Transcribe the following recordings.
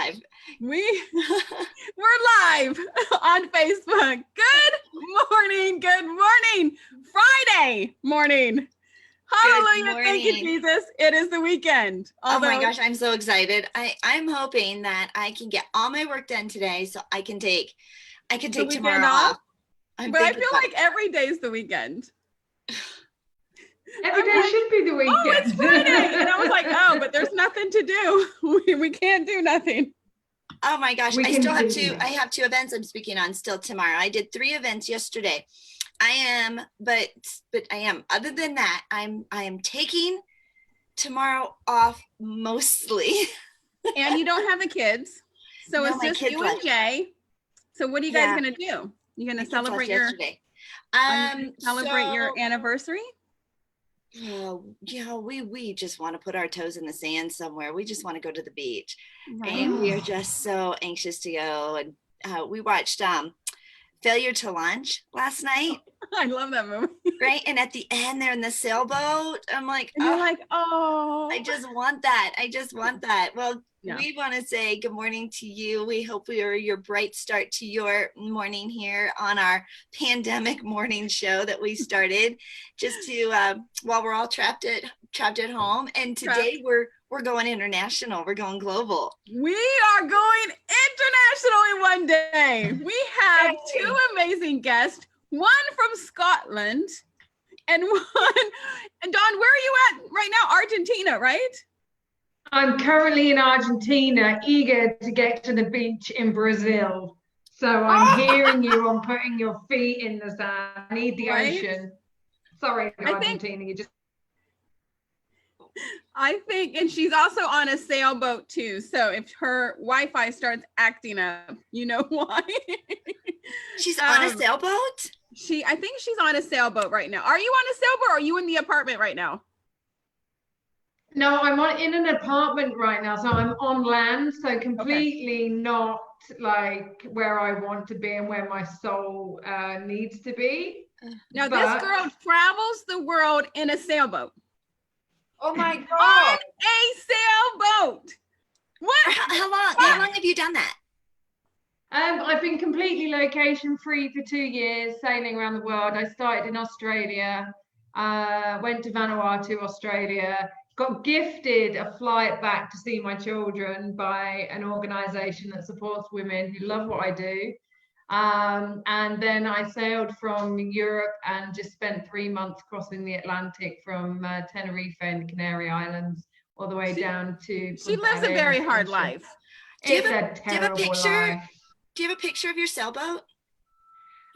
live. We're live on Facebook. Good morning, Friday morning. Hallelujah, thank you, Jesus. It is the weekend. Although, oh my gosh, I'm so excited. I'm hoping that I can get all my work done today so I can take tomorrow off. But I feel like every day is the weekend. Every day should be the weekend. Oh, it's Friday. And I was like, oh, but there's nothing to do. We can't do nothing. Oh my gosh. I have two events I'm speaking on still tomorrow. I did 3 events yesterday. Other than that, I am taking tomorrow off mostly. And you don't have the kids. So no, it's just you and Jay. So what are you guys going to do? You're going to celebrate your anniversary? We just want to put our toes in the sand somewhere. We just want to go to the beach. Right. And we are just so anxious to go. And we watched Failure to Launch last night. I love that movie. Right. And at the end, they're in the sailboat. I'm like, you're like, oh, I just want that. Well, we want to say good morning to you. We hope we are your bright start to your morning here on our pandemic morning show that we started just to while we're all trapped at home. And today we're going international. We're going global. We are going international in one day. We have 2 amazing guests, one from Scotland and one. And Dawn, where are you at right now? Argentina, right? I'm currently in Argentina, eager to get to the beach in Brazil. So I'm hearing you on putting your feet in the sand. I need the ocean. Sorry, Argentina. I think, and she's also on a sailboat too. So if her Wi-Fi starts acting up, you know why. She's on a sailboat? I think she's on a sailboat right now. Are you on a sailboat or are you in the apartment right now? No, I'm in an apartment right now, so I'm on land, so completely not like where I want to be and where my soul needs to be. Now, this girl travels the world in a sailboat. Oh my God! On a sailboat. What? How long have you done that? I've been completely location free for 2 years, sailing around the world. I started in Australia, went to Vanuatu, Australia. Got gifted a flight back to see my children by an organization that supports women who love what I do. And then I sailed from Europe and just spent 3 months crossing the Atlantic from Tenerife and Canary Islands all the way down to... She lives a very hard life. Do you have a picture of your sailboat?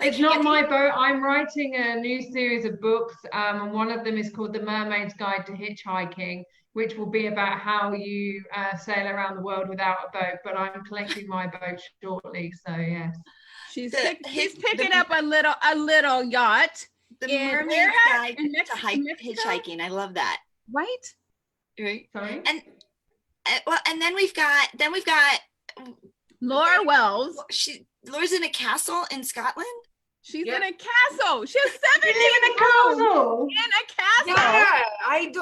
It's not my boat. I'm writing a new series of books, and one of them is called The Mermaid's Guide to Hitchhiking, which will be about how you sail around the world without a boat. But I'm collecting my boat shortly, so yes. He's picking up a little yacht. The Mermaid's Guide to Hitchhiking. I love that. Right? Sorry. And then we've got Lara Wells. Laura's in a castle in Scotland. She's in a castle. She has 17 in a castle. In a castle. Yeah, I do.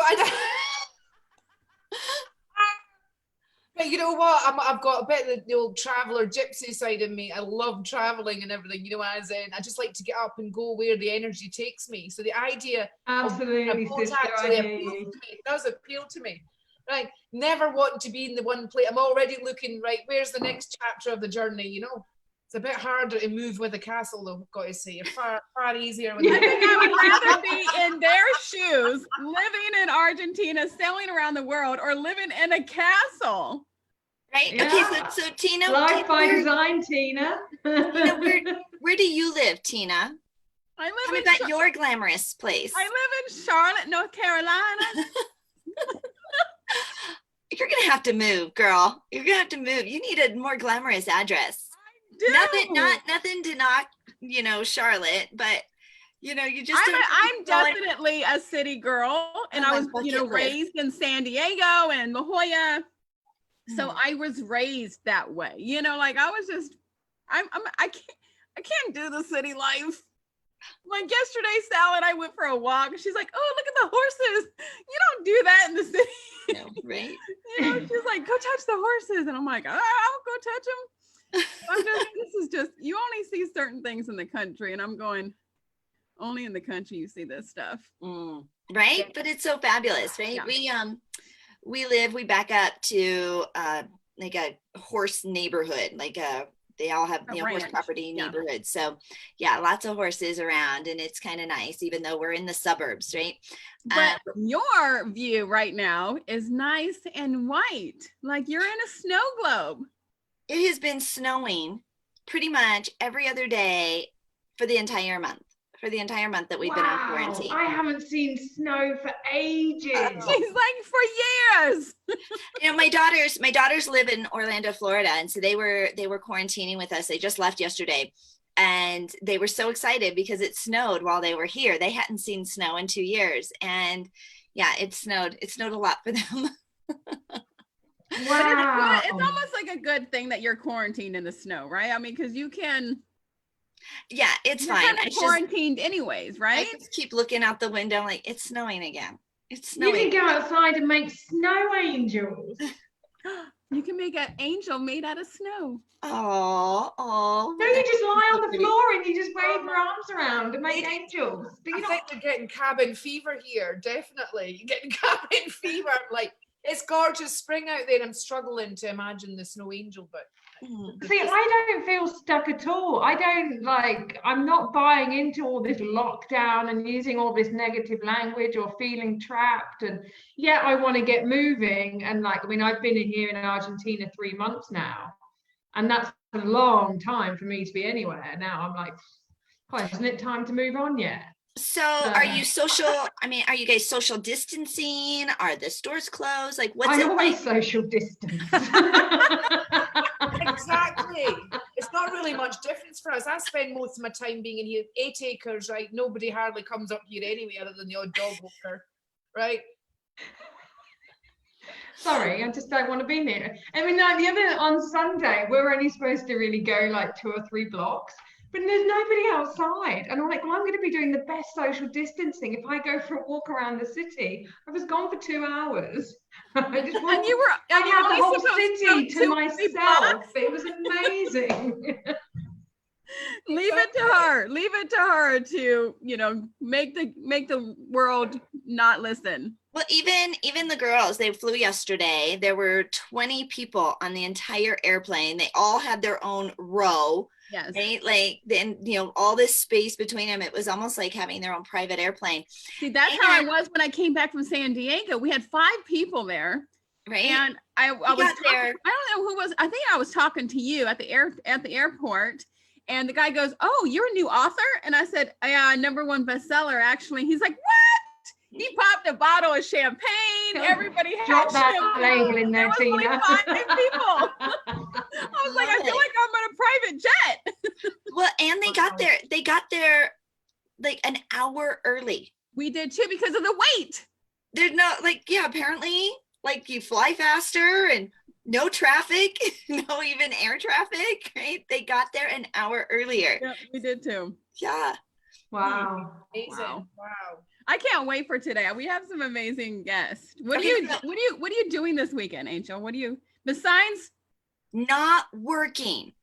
But you know what? I've got a bit of the old traveler gypsy side of me. I love traveling and everything. You know, as in, I just like to get up and go where the energy takes me. So the idea absolutely does appeal to me. Right, never wanting to be in the one place. I'm already looking, right, where's the next chapter of the journey, you know? It's a bit harder to move with a castle, though, I've got to say. Far easier. I think I would rather be in their shoes, living in Argentina, sailing around the world, or living in a castle. Right? Yeah. Okay, so Tina. Life by design, Tina. Where do you live, Tina? I live in your glamorous place. I live in Charlotte, North Carolina. You're gonna have to move, girl. You're gonna have to move. You need a more glamorous address. Nothing to knock, Charlotte, but you just. I'm definitely a city girl, and I was, raised in San Diego and La Jolla, so I was raised that way. I was just, I can't do the city life. Like yesterday, Sal and I went for a walk, and she's like, "Oh, look at the horses! You don't do that in the city." No, right? She's like, "Go touch the horses," and I'm like, "I'll touch them. This is just, you only see certain things in the country, and I'm going, only in the country you see this stuff. Right? But it's so fabulous, right? Yeah. We back up to like a horse neighborhood, like they all have horse property neighborhoods. So yeah, lots of horses around, and it's kind of nice, even though we're in the suburbs, right? But your view right now is nice and white, like you're in a snow globe. It has been snowing pretty much every other day for the entire month. That we've been on quarantine. I haven't seen snow for ages. She's like, for years. My daughters live in Orlando, Florida, and so they were quarantining with us. They just left yesterday, and they were so excited because it snowed while they were here. They hadn't seen snow in 2 years, and yeah, it snowed a lot for them. Wow. It's almost like a good thing that you're quarantined in the snow, right? I mean, because you can. Yeah, it's you're fine. Kind of quarantined anyways, right? I just keep looking out the window like it's snowing again. It's snowing. You can go outside and make snow angels. You can make an angel made out of snow. Oh. No, you just lie on the floor and you just wave your arms around and make angels. I think they're getting cabin fever here. Definitely, you're getting cabin fever. Like, it's gorgeous spring out there. I'm struggling to imagine the snow angel, but. See, I don't feel stuck at all. I'm not buying into all this lockdown and using all this negative language or feeling trapped. And yeah, I want to get moving. And I've been here in Argentina 3 months now, and that's a long time for me to be anywhere. Now I'm like, isn't it time to move on yet? So are you are you guys social distancing? Are the stores closed? Like, what's it always social distance. Exactly. It's not really much difference for us. I spend most of my time being in here. 8 acres, right? Nobody hardly comes up here anyway, other than the odd dog walker, right? Sorry, I just don't want to be near. I mean, on Sunday, we're only supposed to really go like 2 or 3 blocks, but there's nobody outside. And I'm like, well, I'm going to be doing the best social distancing if I go for a walk around the city. I was gone for 2 hours. I had the whole city to myself. It was amazing. Leave it to her to make the world not listen. Well, even the girls, they flew yesterday. There were 20 people on the entire airplane. They all had their own row. Yes. Right? Like then, all this space between them, it was almost like having their own private airplane. See, that's how I was when I came back from San Diego. We had 5 people there. Right. And I was there. I don't know who was, I think I was talking to you at the airport, and the guy goes, "Oh, you're a new author?" And I said, "Yeah, #1 bestseller, actually." He's like, "What?" He popped a bottle of champagne. Everybody had Drop that label in there, Tina. Only 5 people. I was like, I feel like I'm on a private jet. Well, and they got there like an hour early. We did too, because of the wait. There's no apparently you fly faster and no traffic, no even air traffic, right? They got there an hour earlier. Yeah, we did too. Yeah. Wow. Amazing. Wow. I can't wait for today. We have some amazing guests. What are you doing this weekend, Angel? Besides not working?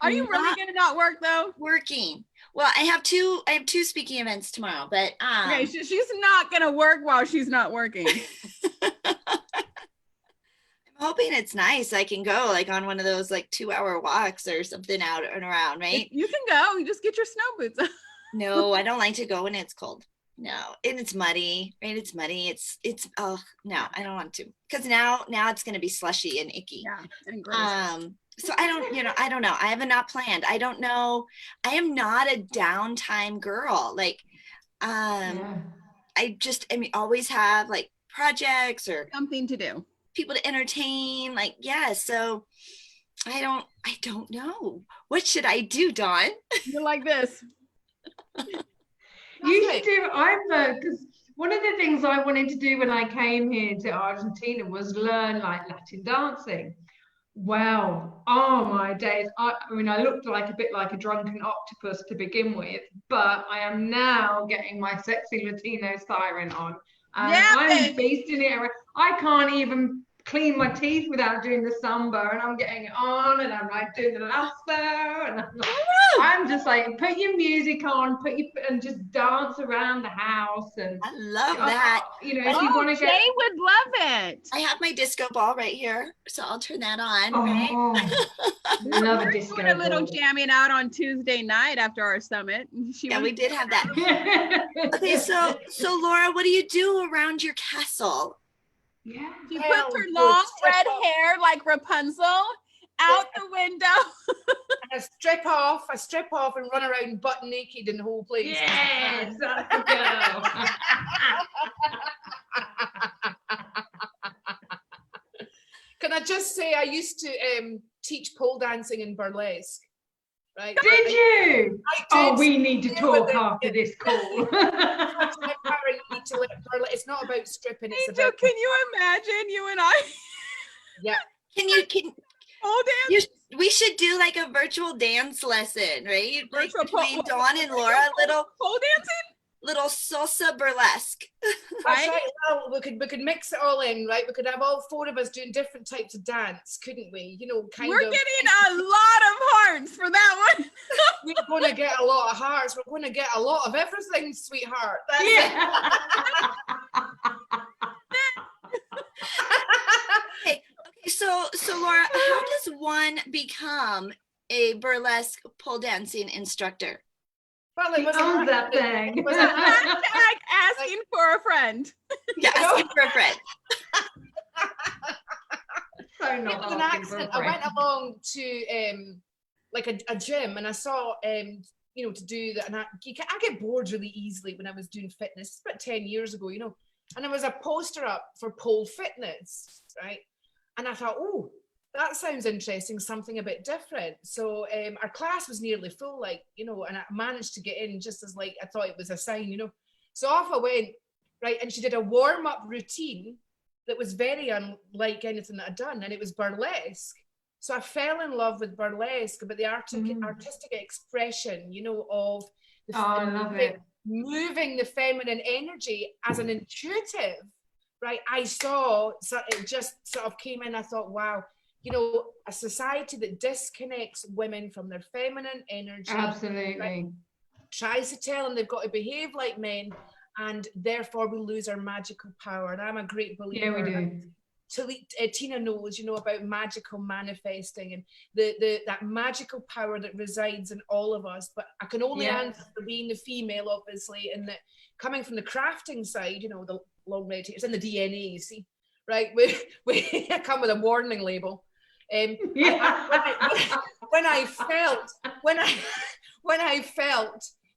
Are you really gonna not work though? Working. Well, I have two speaking events tomorrow, but okay, she's not gonna work while she's not working. I'm hoping it's nice. I can go on one of those 2-hour walks or something out and around, right? You can go. You just get your snow boots on. No, I don't like to go when it's cold. No, and it's muddy, right? It's muddy. It's oh no, I don't want to, because now it's going to be slushy and icky. Yeah, and gross. So I don't know. I have not planned. I don't know. I am not a downtime girl. I always have projects or something to do, people to entertain. So I don't know. What should I do, Dawn? You're like this. Because one of the things I wanted to do when I came here to Argentina was learn Latin dancing. Well, oh my days. I looked a bit like a drunken octopus to begin with, but I am now getting my sexy Latino siren on. And I'm beasting it around. I can't even clean my teeth without doing the samba, and I'm getting on, and I'm like doing the lasso, and I'm just like, put your music on, and just dance around the house. And I love that. You know, if you want to Jay would love it. I have my disco ball right here, so I'll turn that on. Love a disco doing a little jamming out on Tuesday night after our summit. We did have that. Okay, so Laura, what do you do around your castle? Yeah. She puts her long red hair like Rapunzel out the window. I strip off and run around butt naked in the whole place. Yes, that's the girl. Can I just say, I used to teach pole dancing in burlesque. Right? Did you? I did. Oh, we need to talk after this call. It's not about stripping. It's Angel, about. can you imagine you and I? Yeah. Can you pole dance? We should do like a virtual dance lesson, right? Virtual between Dawn and Laura, little pole dancing. Little salsa burlesque. That's right. Well, we could mix it all in, right? We could have all four of us doing different types of dance, couldn't we? You know, We're getting a lot of hearts for that one. We're going to get a lot of hearts. We're going to get a lot of everything, sweetheart. That's Okay, so Laura, how does one become a burlesque pole dancing instructor? Well, it was that thing. Hashtag asking for a friend. Yeah, asking for a friend. So not it was an accident. I went along to like a gym, and I saw you know, to do that. And I get bored really easily when I was doing fitness. It's about 10 years ago, you know. And there was a poster up for pole fitness, right? And I thought, oh, that sounds interesting, something a bit different. So our class was nearly full, like, you know, and I managed to get in just as like I thought it was a sign, you know. So off I went, right? And she did a warm-up routine that was very unlike anything that I'd done, and it was burlesque. So I fell in love with burlesque, but the artistic expression, you know, of I love it. Moving the feminine energy as an intuitive, right? I saw, so it just sort of came in. I thought, wow, you know, a society that disconnects women from their feminine energy. Absolutely. Right, tries to tell them they've got to behave like men, and therefore we lose our magical power. And I'm a great believer. Yeah, we do. Tina knows, you know, about magical manifesting and that magical power that resides in all of us. But I can only answer for being the female, obviously, and that coming from the crafting side, you know, the long red hair, it's in the DNA, you see, right? We come with a warning label. When I felt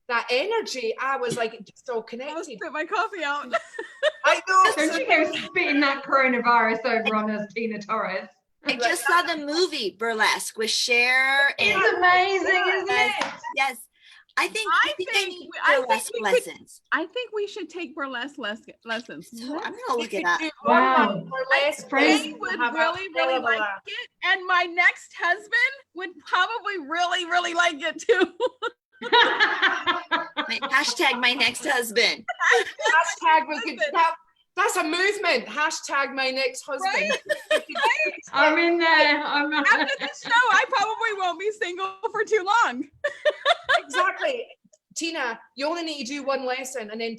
that energy, I was like, just all connected. I'll spit my coffee out. I know. Don't you go spitting that coronavirus over on us, Tina Torres. I just saw the movie Burlesque with Cher. It's amazing, isn't it? Yes. I think I need burlesque lessons. I think we should take burlesque lessons. So I'm gonna look it up. Wow. They would really like it, and my next husband would probably really like it too. Hashtag my next husband. Hashtag that's a movement. Hashtag my next husband. Right? I'm in there. After this show, I probably won't be single for too long. Exactly. Tina, you only need to do one lesson and then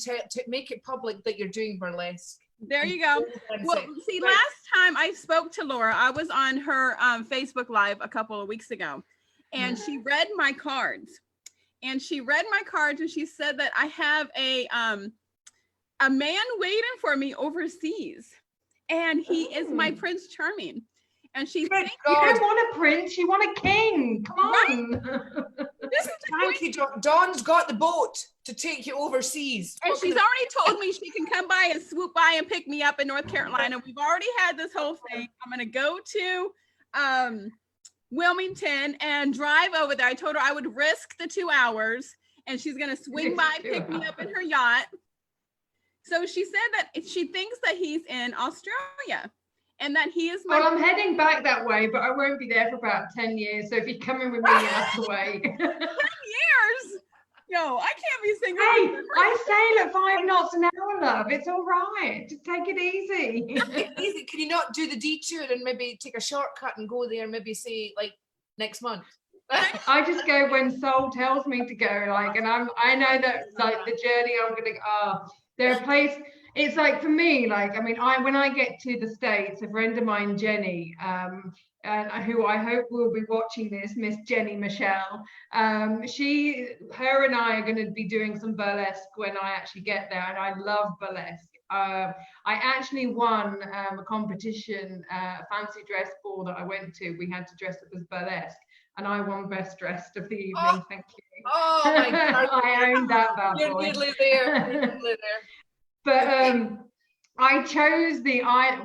make it public that you're doing burlesque. There you go. Well, see, last time I spoke to Laura, I was on her Facebook Live a couple of weeks ago, and she read my cards. And she read my cards, and she said that I have a man waiting for me overseas, and he is my Prince Charming. And she thinks you don't want a prince, you want a king. Come on. This is thank you, Dawn's got the boat to take you overseas. And she's already told me she can come by and swoop by and pick me up in North Carolina. We've already had this whole thing. I'm gonna go to Wilmington and drive over there. I told her I would risk the 2 hours, and she's gonna swing by, pick me up in her yacht. So she said that she thinks that he's in Australia, and that he is my. Well, I'm heading back that way, but I won't be there for about 10 years. So if you're coming with me, that's the way. 10 years? No, I can't be single. Hey, I sail at 5 knots an hour, love. It's all right. Just take it easy. Easy. Can you not do the detour and maybe take a shortcut and go there? Maybe say like next month. I just go when soul tells me to go. Like, and I know that like the journey I'm gonna. There are places. It's like for me, like, I mean, when I get to the States, a friend of mine, Jenny, and who I hope will be watching this, Miss Jenny Michelle, her and I are going to be doing some burlesque when I actually get there, and I love burlesque. I actually won a competition, fancy dress ball that I went to. We had to dress up as burlesque, and I won best dressed of the evening. Thank you. Oh my God. I owned that bad boy. You're nearly there. You're nearly there. But I chose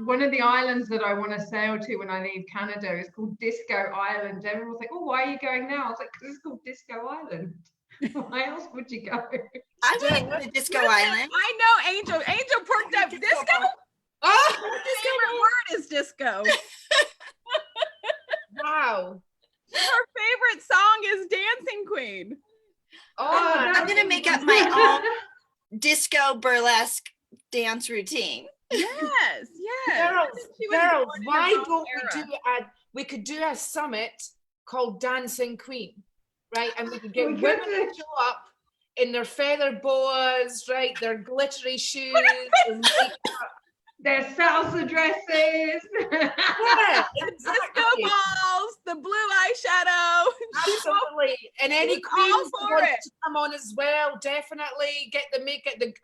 one of the islands that I want to sail to when I leave Canada. It's called Disco Island. Everyone was like, "Oh, why are you going now?" I was like, "Because it's called Disco Island." Why else would you go? I went to Disco Island. I know Angel. Angel perked up. Disco. Oh, Her favorite word is disco. wow. Her favorite song is Dancing Queen. Oh, I'm gonna make up my own disco burlesque dance routine. Yes, yes. Girls, why don't we could do a summit called Dancing Queen, right? And we could get women to show up in their feather boas, right? Their glittery shoes, their salsa dresses. Yeah, exactly. Disco balls, the blue eyeshadow. Absolutely. And any queens want to come on as well, definitely get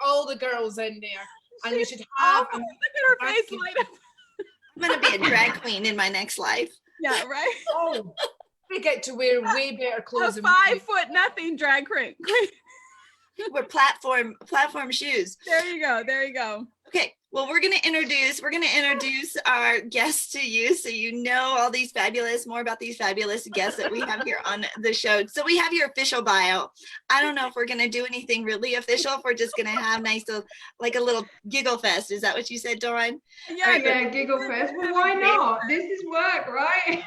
all the girls in there. And we should have look at her face light up. I'm gonna be a drag queen in my next life. Yeah, right. Oh, we get to wear way better clothes. A 5'0" drag queen. We're platform shoes. There you go. There you go. Okay. Well, we're gonna introduce our guests to you, so you know more about these fabulous guests that we have here on the show. So we have your official bio. I don't know if we're gonna do anything really official. If we're just gonna have like a little giggle fest. Is that what you said, Dawn? Yeah, giggle fest. Well, why not? This is work, right?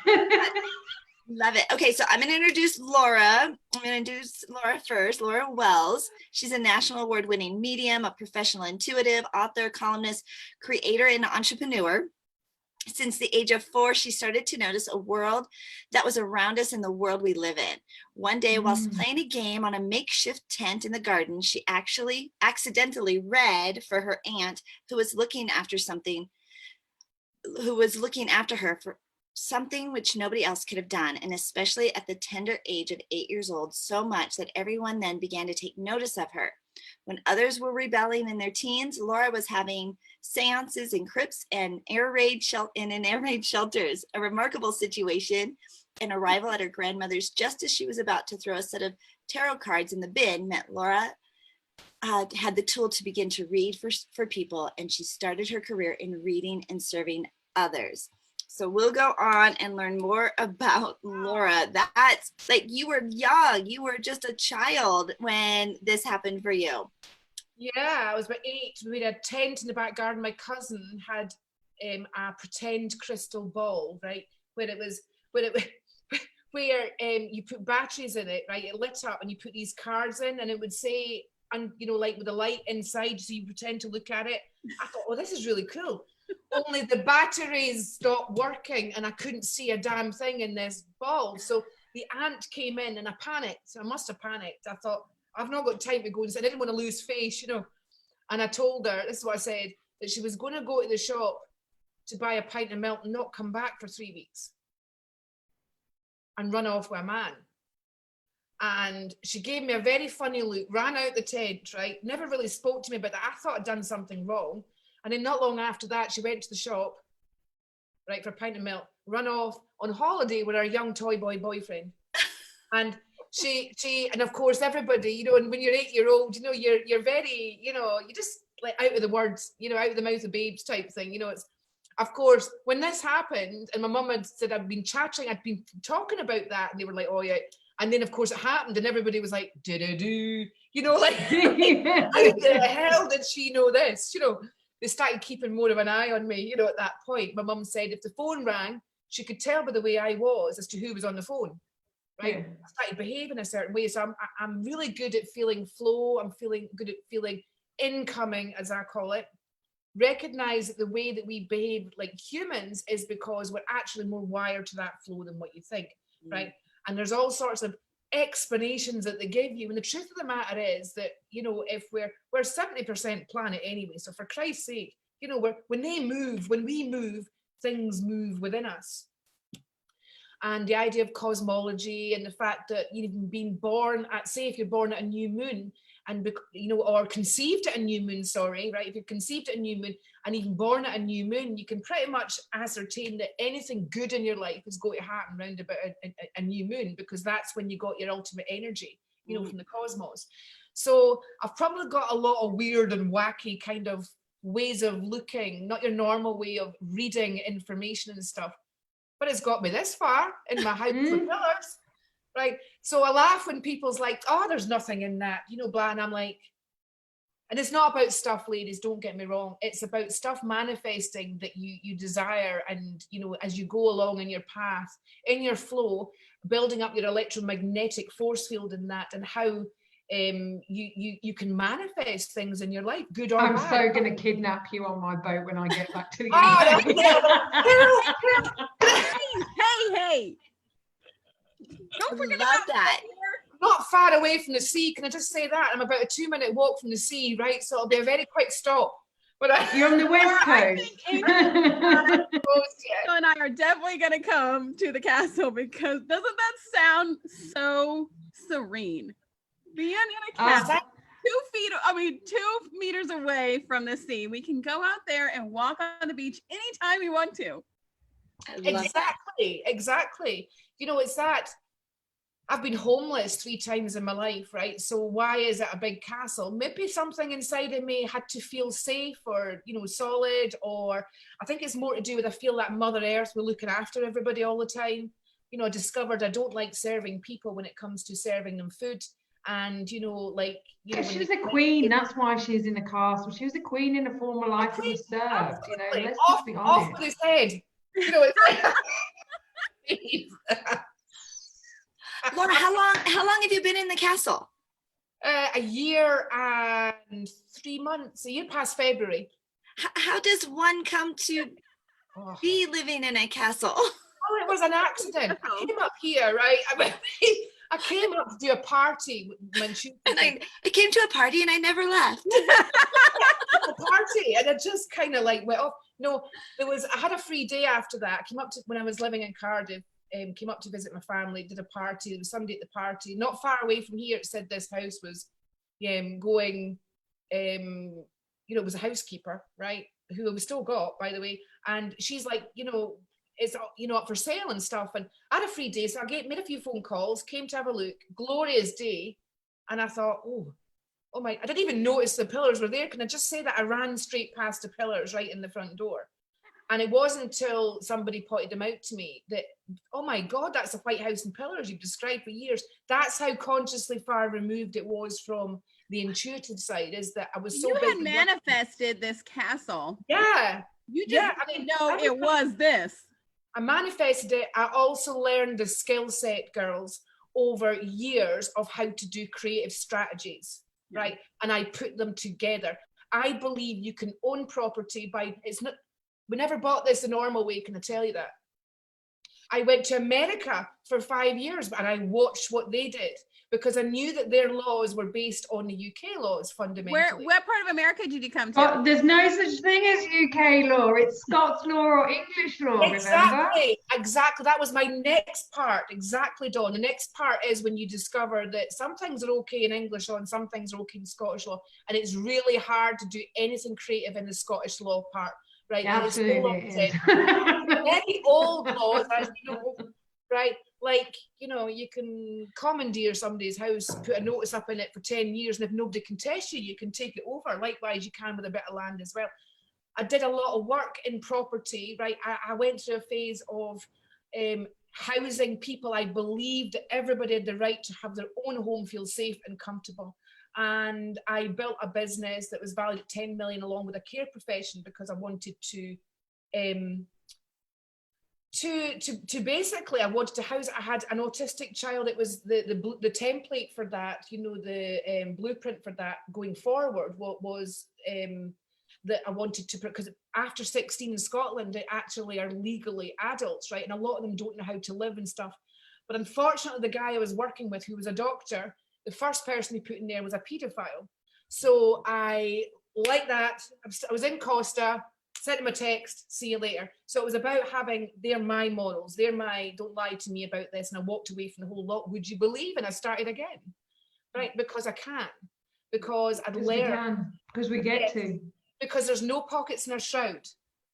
Love it. Okay, so I'm going to introduce Laura. I'm going to introduce Laura first. Lara Wells. She's a national award-winning medium, a professional intuitive, author, columnist, creator, and entrepreneur. Since the age of 4, she started to notice a world that was around us in the world we live in. One day, whilst playing a game on a makeshift tent in the garden, she actually accidentally read for her aunt who was looking after her for something which nobody else could have done, and especially at the tender age of 8 years old, so much that everyone then began to take notice of her. When others were rebelling in their teens, Laura was having seances in crypts and air raid shelters. A remarkable situation. An arrival at her grandmother's just as she was about to throw a set of tarot cards in the bin meant Laura had the tool to begin to read for people, and she started her career in reading and serving others. So we'll go on and learn more about Laura. That's like, you were young, you were just a child when this happened for you. Yeah, I was about 8. We had a tent in the back garden. My cousin had a pretend crystal ball, right? Where you put batteries in it, right? It lit up and you put these cards in and it would say, and like with a light inside, so you pretend to look at it. I thought, oh, this is really cool. Only the batteries stopped working and I couldn't see a damn thing in this ball. So the aunt came in and I panicked. I must have panicked. I thought, I've not got time to go. And I didn't want to lose face, And I told her, this is what I said, that she was going to go to the shop to buy a pint of milk and not come back for 3 weeks and run off with a man. And she gave me a very funny look, ran out the tent, right? Never really spoke to me about that. I thought I'd done something wrong. And then not long after that, she went to the shop, right, for a pint of milk, run off on holiday with her young toy boy boyfriend. And and of course, everybody, and when you're 8-year-old, you're very, you're just like out of the words, out of the mouth of babes type thing. It's, of course, when this happened and my mum had said, I'd been talking about that. And they were like, oh yeah. And then of course it happened and everybody was like, do-do-do, like, how the hell did she know this? They started keeping more of an eye on me, at that point. My mum said if the phone rang, she could tell by the way I was as to who was on the phone. right? Yeah. I started behaving a certain way. So I'm really good at feeling flow. I'm feeling good at feeling incoming, as I call it. Recognize that the way that we behave like humans is because we're actually more wired to that flow than what you think, right? And there's all sorts of explanations that they give you. And the truth of the matter is that, you know, if we're 70% planet anyway, so for Christ's sake, you know, when we move, things move within us. And the idea of cosmology and the fact that you've been born at, say, if you're born at a new moon, and you know, or conceived at a new moon, sorry, right? If you're conceived at a new moon and even born at a new moon, you can pretty much ascertain that anything good in your life is going to happen around about a new moon, because that's when you got your ultimate energy, you know, from the cosmos. So I've probably got a lot of weird and wacky kind of ways of looking, not your normal way of reading information and stuff, but it's got me this far in my house with pillars. Right. So I laugh when people's like, oh, there's nothing in that, you know, blah. And I'm like, and it's not about stuff, ladies, don't get me wrong. It's about stuff manifesting that you desire. And, you know, as you go along in your path, in your flow, building up your electromagnetic force field in that, and how you can manifest things in your life, good or bad. I'm so going to kidnap you on my boat when I get back to the UK. Hey. Don't forget about that. Not far away from the sea. Can I just say that? I'm about a 2-minute walk from the sea, right? So it'll be a very quick stop. But you're on the west coast. Angel and I are definitely going to come to the castle, because doesn't that sound so serene? Being in a castle, 2 meters away from the sea, we can go out there and walk on the beach anytime we want to. Exactly. You know, it's that. I've been homeless 3 times in my life, right? So why is it a big castle? Maybe something inside of me had to feel safe, or, you know, solid, or I think it's more to do with, I feel that Mother Earth, we're looking after everybody all the time. You know, I discovered I don't like serving people when it comes to serving them food. And, you know, like, you know, she was a queen. That's why she's in the castle. She was a queen in a former life and was served. Absolutely. You know, let's just be honest. Off with his head. You know, it's Laura, how long have you been in the castle? A year and 3 months, a year past February. How does one come to be living in a castle? Oh, it was an accident. I came up here, right? I came up to do a party when she. And I came to a party and I never left. A party, and I just kind of like went off. No, I had a free day after that. I came up to, when I was living in Cardiff, came up to visit my family, did a party. There was somebody at the party, not far away from here. It said this house was going, you know, it was a housekeeper, right? Who we still got, by the way. And she's like, you know, it's, you know, up for sale and stuff. And I had a free day, so I made a few phone calls, came to have a look. Glorious day. And I thought, oh my, I didn't even notice the pillars were there. Can I just say that I ran straight past the pillars right in the front door? And it wasn't until somebody pointed them out to me that, oh my God, that's the White House and pillars you've described for years. That's how consciously far removed it was from the intuitive side, is that I was so You had manifested this castle. Yeah. You just didn't know it was this. I manifested it. I also learned the skill set, girls, over years of how to do creative strategies, right? And I put them together. I believe you can own property by, we never bought this the normal way, can I tell you that? I went to America for 5 years and I watched what they did, because I knew that their laws were based on the UK laws fundamentally. What part of America did you come to? Oh, there's no such thing as UK law. It's Scots law or English law, remember? Exactly. That was my next part. Exactly, Dawn. The next part is when you discover that some things are okay in English law and some things are okay in Scottish law. And it's really hard to do anything creative in the Scottish law part. Right, absolutely. Many old laws, as you know, right? Like, you know, you can commandeer somebody's house, put a notice up in it for 10 years, and if nobody can test you, you can take it over. Likewise, you can with a bit of land as well. I did a lot of work in property, right? I went through a phase of housing people. I believed that everybody had the right to have their own home, feel safe and comfortable. And I built a business that was valued at 10 million along with a care profession, because I wanted to to basically, I wanted to house. I had an autistic child. It was the template for that. You know, the blueprint for that going forward. What was that I wanted to, because after 16 in Scotland, they actually are legally adults, right? And a lot of them don't know how to live and stuff. But unfortunately, the guy I was working with, who was a doctor, the first person he put in there was a paedophile. So I, like that, I was in Costa, sent him a text, see you later. So it was about having, they're my models, they're my, don't lie to me about this. And I walked away from the whole lot. Would you believe? And I started again, right? Because I can, because I'd learned. Because we get to. Because there's no pockets in our shroud,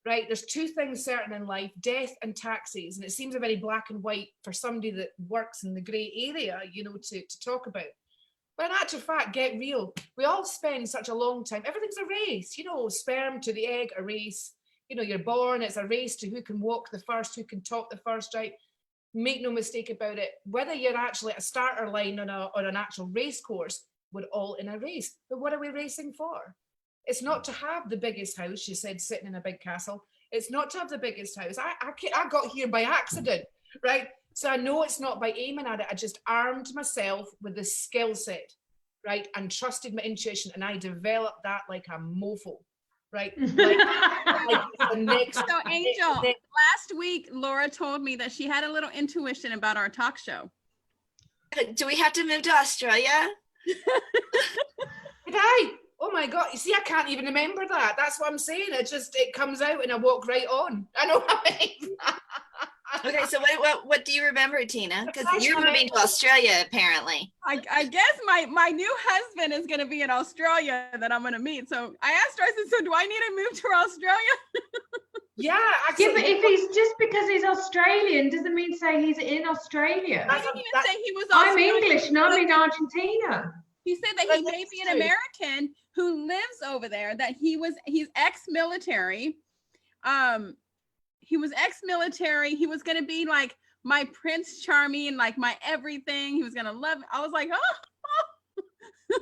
right? There's two things certain in life, death and taxes. And it seems a very black and white for somebody that works in the grey area, you know, to talk about. But in actual fact, get real. We all spend such a long time. Everything's a race, you know, sperm to the egg, a race. You know, you're born, it's a race to who can walk the first, who can talk the first, right? Make no mistake about it. Whether you're actually at a starter line on an actual race course, we're all in a race. But what are we racing for? It's not to have the biggest house, she said, sitting in a big castle. It's not to have the biggest house. I got here by accident, right? So I know it's not by aiming at it. I just armed myself with the skill set, right? And trusted my intuition. And I developed that like a mofo, right? Like the next, so Angel, last week, Laura told me that she had a little intuition about our talk show. Do we have to move to Australia? Did I? Oh my God, you see, I can't even remember that. That's what I'm saying. It comes out and I walk right on. I know what I mean. Okay, so what do you remember, Tina? Because you're moving to Australia, apparently. I guess my new husband is going to be in Australia that I'm going to meet. So I asked her, I said, so do I need to move to Australia? Yeah, actually. Yeah, but if he's just because he's Australian doesn't mean say he's in Australia. I didn't even say he was Australian. I'm English and I'm in Argentina. He said that he may be an American who lives over there, that he's ex-military. He was ex-military. He was going to be like my Prince Charming, like my everything. He was going to love it. I was like, oh.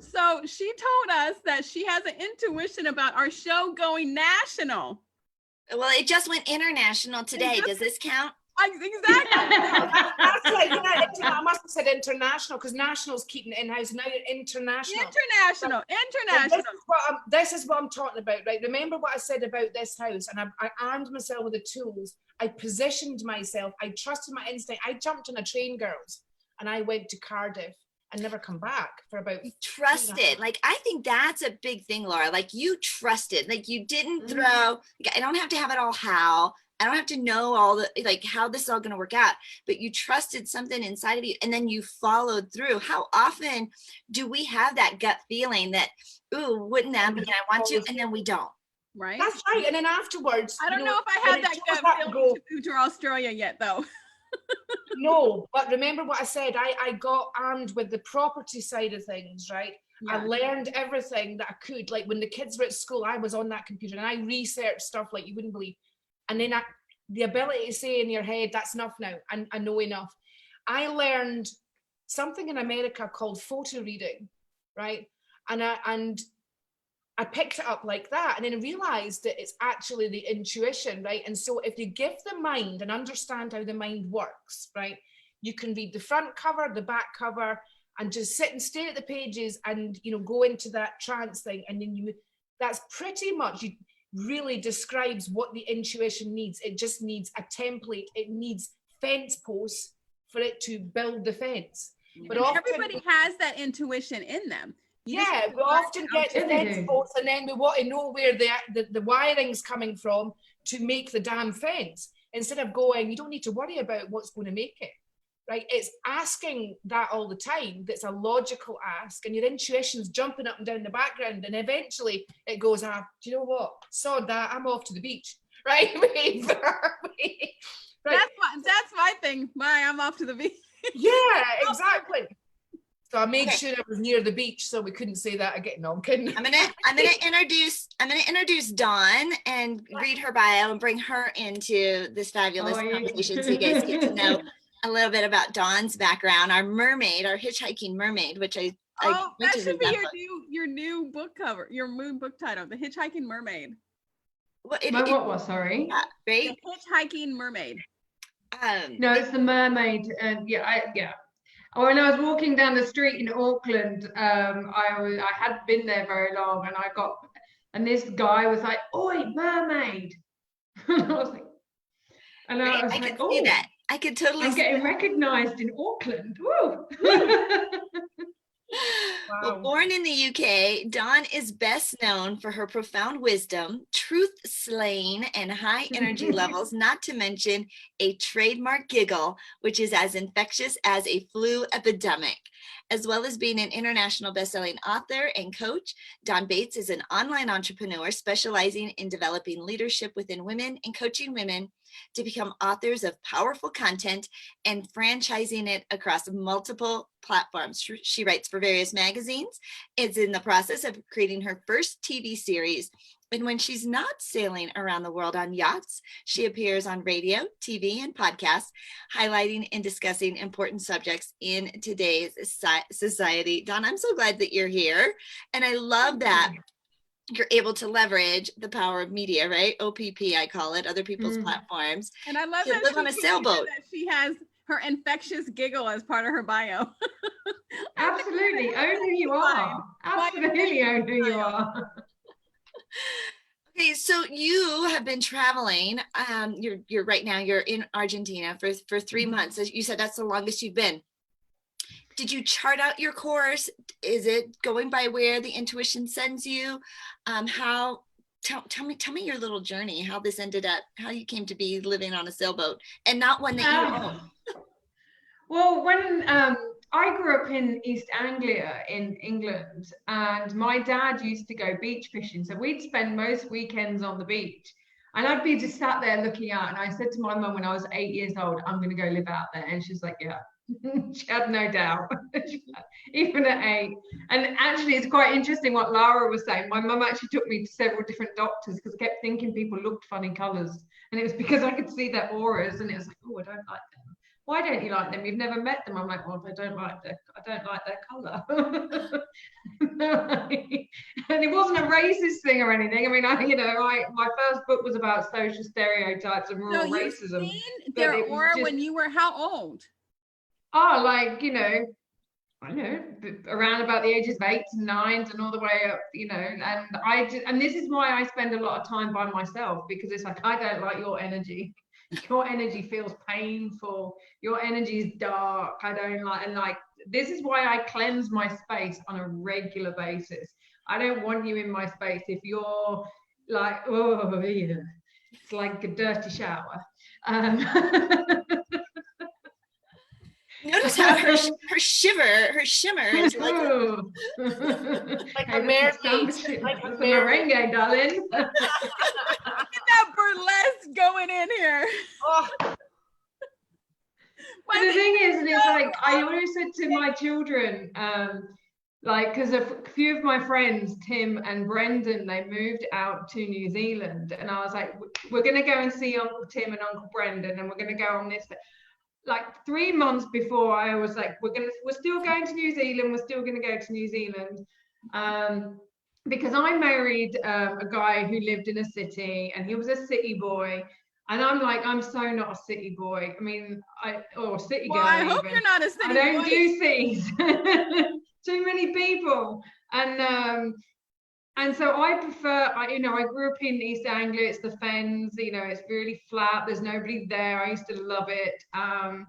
So she told us that she has an intuition about our show going national. Well, it just went international today. Does this count? Exactly. That's like, yeah, I must have said international because national's keeping it in-house. Now you're international. International. This is what I'm talking about, right? Remember what I said about this house, and I armed myself with the tools. I positioned myself. I trusted my instinct. I jumped on a train, girls, and I went to Cardiff and never come back for about. You trusted. Like, I think that's a big thing, Laura. Like, you trusted. Like, you didn't throw. Like, I don't have to have it all how. I don't have to know all the, like, how this is all going to work out, but you trusted something inside of you and then you followed through. How often do we have that gut feeling that, ooh, wouldn't that be, I want to, and then we don't. Right. That's right. And then afterwards. I don't know if I had that gut feeling to move to Australia yet, though. No, but remember what I said, I got armed with the property side of things, right? Yeah. I learned everything that I could. Like when the kids were at school, I was on that computer and I researched stuff like you wouldn't believe. And then the ability to say in your head, that's enough now, and I know enough. I learned something in America called photo reading, right? And I picked it up like that, and then I realized that it's actually the intuition, right? And so if you give the mind and understand how the mind works, right? You can read the front cover, the back cover, and just sit and stare at the pages and, you know, go into that trance thing. And then that's pretty much, really describes what the intuition needs. It just needs a template. It needs fence posts for it to build the fence. But often, everybody has that intuition in them. We often get the fence posts and then we want to know where the wiring's coming from to make the damn fence. Instead of going, you don't need to worry about what's going to make it. Right? It's asking that all the time. That's a logical ask, and your intuition's jumping up and down the background, and eventually it goes, do you know what? Sod that, I'm off to the beach. Right? Right. That's my thing. I'm off to the beach. Yeah, exactly. So I made sure I was near the beach so we couldn't say that again. No, I'm kidding. I'm gonna introduce Dawn and read her bio and bring her into this fabulous conversation so you guys get to know a little bit about Dawn's background, our mermaid, our hitchhiking mermaid, which that should be your new book cover, your moon book title, The Hitchhiking Mermaid. What, sorry? Yeah, right? The hitchhiking mermaid. No, it's the mermaid. Yeah. When I was walking down the street in Auckland, I hadn't been there very long, and this guy was like, "Oi, mermaid!" and I was like, I could see that. I could totally. I'm getting recognised in Auckland. Woo! Wow. Well, born in the UK, Dawn is best known for her profound wisdom, truth slaying, and high energy levels, not to mention a trademark giggle, which is as infectious as a flu epidemic. As well as being an international best-selling author and coach, Dawn Bates is an online entrepreneur specializing in developing leadership within women and coaching women to become authors of powerful content and franchising it across multiple platforms. She writes for various magazines, is in the process of creating her first TV series. And when she's not sailing around the world on yachts, she appears on radio, TV, and podcasts, highlighting and discussing important subjects in today's society. Dawn, I'm so glad that you're here. And I love that you're able to leverage the power of media, right? OPP, I call it, other people's platforms. And I love that live on a sailboat. That she has her infectious giggle as part of her bio. Absolutely, own who you are. Absolutely own who you are. Okay, so you have been traveling. You're right now. You're in Argentina for 3 months. As you said, that's the longest you've been. Did you chart out your course? Is it going by where the intuition sends you? Tell me your little journey. How this ended up. How you came to be living on a sailboat and not one that you own. Well, when I grew up in East Anglia in England, and my dad used to go beach fishing. So we'd spend most weekends on the beach. And I'd be just sat there looking out. And I said to my mum when I was 8 years old, I'm going to go live out there. And she's like, yeah. She had no doubt, even at 8. And actually, it's quite interesting what Lara was saying. My mum actually took me to several different doctors because I kept thinking people looked funny colours. And it was because I could see their auras. And it was like, oh, I don't like them. Why don't you like them? You've never met them. I'm like, well, I don't like their colour. And it wasn't a racist thing or anything. I mean, my first book was about social stereotypes and rural racism. You've seen their aura when you were how old? Oh, like, I don't know, around about the ages of 8s and 9s and all the way up, and this is why I spend a lot of time by myself, because it's like, I don't like your energy. Your energy feels painful. Your energy is dark. I don't like, and like, this is why I cleanse my space on a regular basis. I don't want you in my space if you're like, oh, yeah, it's like a dirty shower. Notice how her shimmer is like a mermaid. Like a merengue, darling. Look at that burlesque going in here. Oh. But the thing is, it's like, I always said to my children, because a few of my friends, Tim and Brendan, they moved out to New Zealand, and I was like, we're going to go and see Uncle Tim and Uncle Brendan, and we're going to go on this. Like 3 months before, I was like, we're still going to New Zealand. We're still going to go to New Zealand, because I married a guy who lived in a city, and he was a city boy. And I'm like, I'm so not a city boy. I mean, or city girl. I hope you're not a city boy. I don't do cities. Too many people. And so I prefer, I grew up in East Anglia. It's the Fens, it's really flat. There's nobody there. I used to love it. And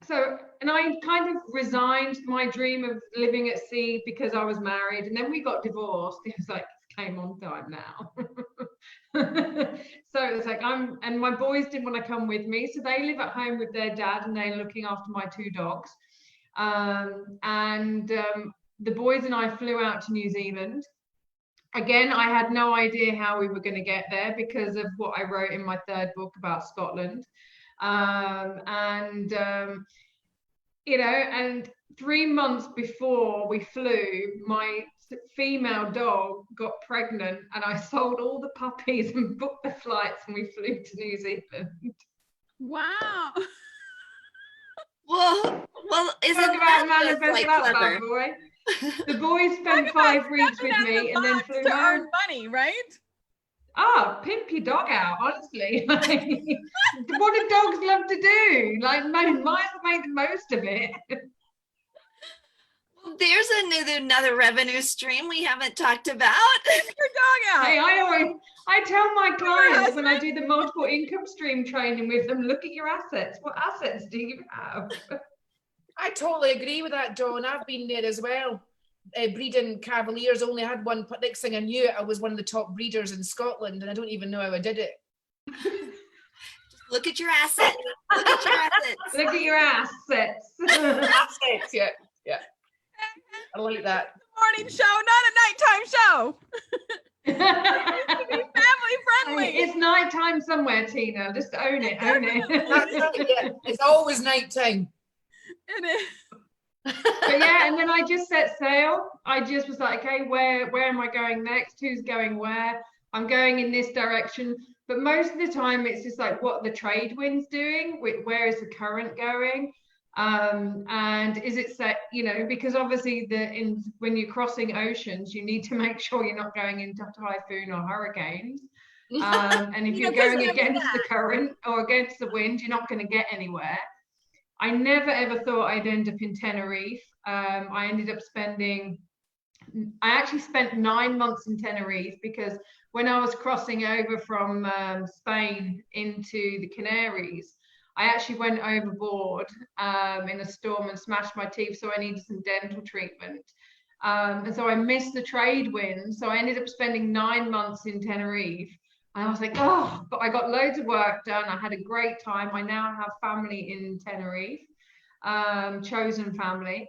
I kind of resigned my dream of living at sea because I was married. And then we got divorced. It was like, came on time now. So it's like, and my boys didn't want to come with me. So they live at home with their dad, and they're looking after my 2 dogs. The boys and I flew out to New Zealand. Again, I had no idea how we were going to get there because of what I wrote in my 3rd book about Scotland. And 3 months before we flew, my female dog got pregnant, and I sold all the puppies and booked the flights, and we flew to New Zealand. Wow. Well, isn't that just like clever? The boys spent 5 weeks with me and then flew home. Earn money, right? Oh, pimp your dog out, honestly. Like, what do dogs love to do? Like, might as well make the most of it. There's another revenue stream we haven't talked about. Your dog out. Hey, I tell my clients when I do the multiple income stream training with them, look at your assets. What assets do you have? I totally agree with that, Dawn. I've been there as well. Breeding Cavaliers, only had one. Next thing I knew, I was one of the top breeders in Scotland, and I don't even know how I did it. Look at your assets. Look at your assets. Look at your assets. Assets, yeah, yeah. I like that. Morning show, not a nighttime show. It needs to be family friendly. It's nighttime somewhere, Tina. Just own it, own it. Yeah, it's always nighttime. It is. But yeah, and then I just set sail. I just was like, okay, where am I going next? Who's going where? I'm going in this direction. But most of the time it's just like what the trade wind's doing, where is the current going? And is it set, you know, because obviously when you're crossing oceans, you need to make sure you're not going into typhoon or hurricanes. And if you're going against the current or against the wind, you're not going to get anywhere. I never ever thought I'd end up in Tenerife. I actually spent 9 months in Tenerife because when I was crossing over from Spain into the Canaries, I actually went overboard in a storm and smashed my teeth, so I needed some dental treatment. And so I missed the trade wind. So I ended up spending 9 months in Tenerife. And I was like, oh, but I got loads of work done. I had a great time. I now have family in Tenerife, chosen family.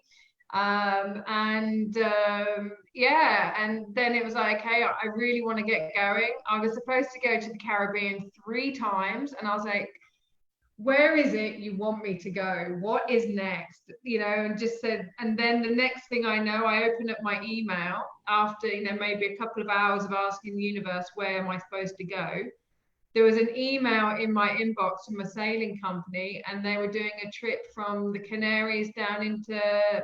Yeah, and then it was like, okay, I really want to get going. I was supposed to go to the Caribbean 3 times. And I was like, where is it you want me to go? What is next? You know, and just said, and then the next thing I know, I open up my email after, you know, maybe a couple of hours of asking the universe, where am I supposed to go? There was an email in my inbox from a sailing company, and they were doing a trip from the Canaries down into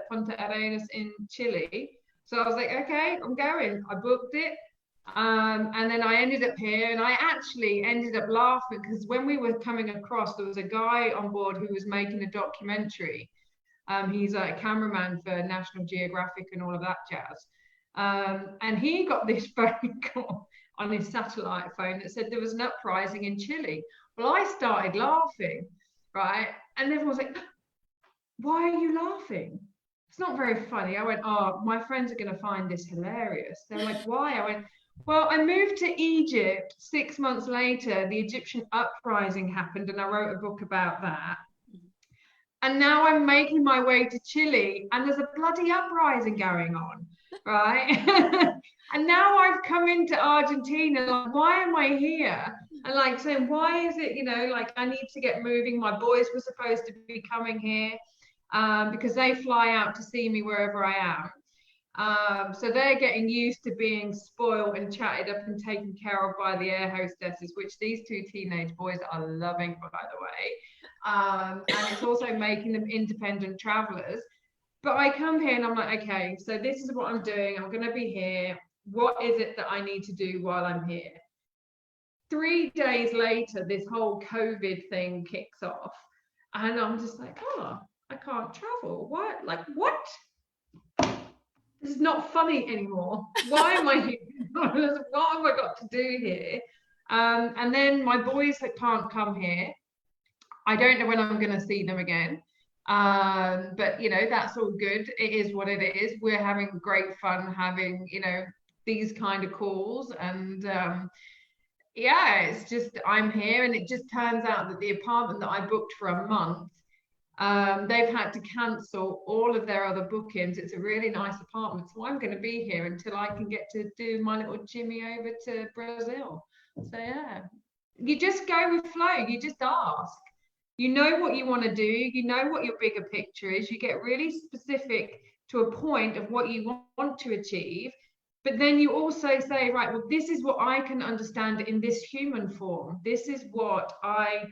Punta Arenas in Chile. So I was like, okay, I'm going. I booked it. And then I ended up here, and I actually ended up laughing because when we were coming across, there was a guy on board who was making a documentary. He's a cameraman for National Geographic and all of that jazz. And he got this phone call on his satellite phone that said there was an uprising in Chile. Well, I started laughing, right? And everyone was like, why are you laughing? It's not very funny. I went, oh, my friends are going to find this hilarious. They're like, why? I went, well, I moved to Egypt 6 months later. The Egyptian uprising happened, and I wrote a book about that. And now I'm making my way to Chile, and there's a bloody uprising going on, right? And now I've come into Argentina. Like, why am I here? And like saying, why is it, you know, like I need to get moving. My boys were supposed to be coming here because they fly out to see me wherever I am. So they're getting used to being spoiled and chatted up and taken care of by the air hostesses, which these 2 teenage boys are loving, by the way. And it's also making them independent travelers. But I come here and I'm like, okay, so this is what I'm doing. I'm going to be here. What is it that I need to do while I'm here? 3 days later, this whole COVID thing kicks off. And I'm just like, oh, I can't travel. What? Like, what? This is not funny anymore. Why am I here? What have I got to do here? And then my boys that can't come here. I don't know when I'm going to see them again. But, you know, that's all good. It is what it is. We're having great fun having, you know, these kind of calls. And yeah, it's just, I'm here. And it just turns out that the apartment that I booked for a month, they've had to cancel all of their other bookings. It's a really nice apartment. So I'm going to be here until I can get to do my little Jimmy over to Brazil. So yeah, you just go with flow. You just ask. You know what you want to do. You know what your bigger picture is. You get really specific to a point of what you want to achieve. But then you also say, right, well, this is what I can understand in this human form. This is what I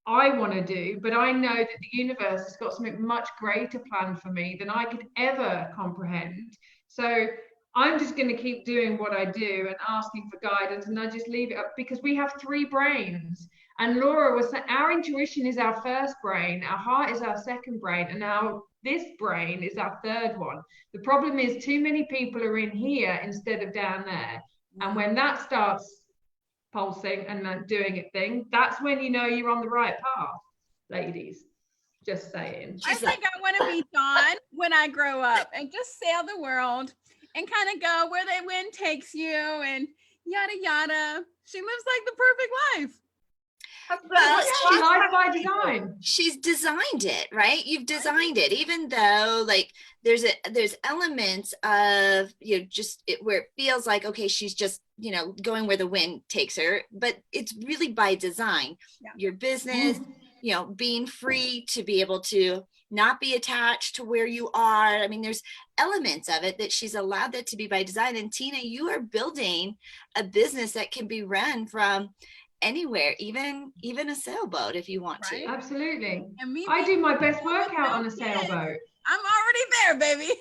I want to do, but I know that the universe has got something much greater planned for me than I could ever comprehend. So I'm just going to keep doing what I do and asking for guidance, and I just leave it up, because we have 3 brains. And Laura was saying our intuition is our first brain, our heart is our second brain, and this brain is our third one. The problem is too many people are in here instead of down there. And when that starts pulsing and doing its thing, that's when you know you're on the right path, ladies. Just saying. I think I want to be Dawn when I grow up and just sail the world and kind of go where the wind takes you and yada yada. She lives like the perfect life. Life by design. She's designed it, right? You've designed it, even though like there's elements of, you know, just where it feels like, okay, she's just, you know, going where the wind takes her, but it's really by design. Yeah. Your business, you know, being free to be able to not be attached to where you are. I mean, there's elements of it that she's allowed that to be by design. And Tina, you are building a business that can be run from anywhere, even a sailboat if you want to. Absolutely. And I do my best workout on a sailboat. I'm already there, baby.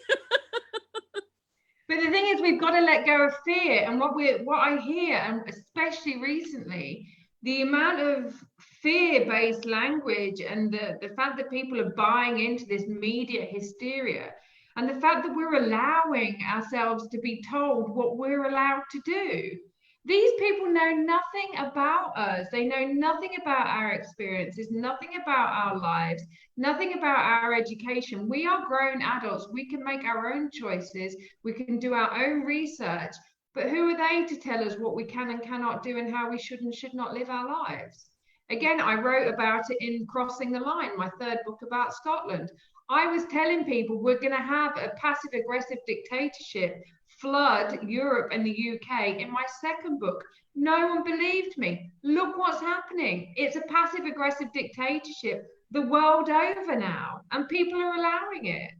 But the thing is, we've got to let go of fear. And what I hear, and especially recently, the amount of fear-based language and the fact that people are buying into this media hysteria, and the fact that we're allowing ourselves to be told what we're allowed to do. These people know nothing about us. They know nothing about our experiences, nothing about our lives, nothing about our education. We are grown adults. We can make our own choices. We can do our own research. But who are they to tell us what we can and cannot do and how we should and should not live our lives? Again, I wrote about it in Crossing the Line, my 3rd book about Scotland. I was telling people we're going to have a passive-aggressive dictatorship flood Europe and the UK in my 2nd book. No one believed me. Look what's happening. It's a passive-aggressive dictatorship the world over now, and people are allowing it.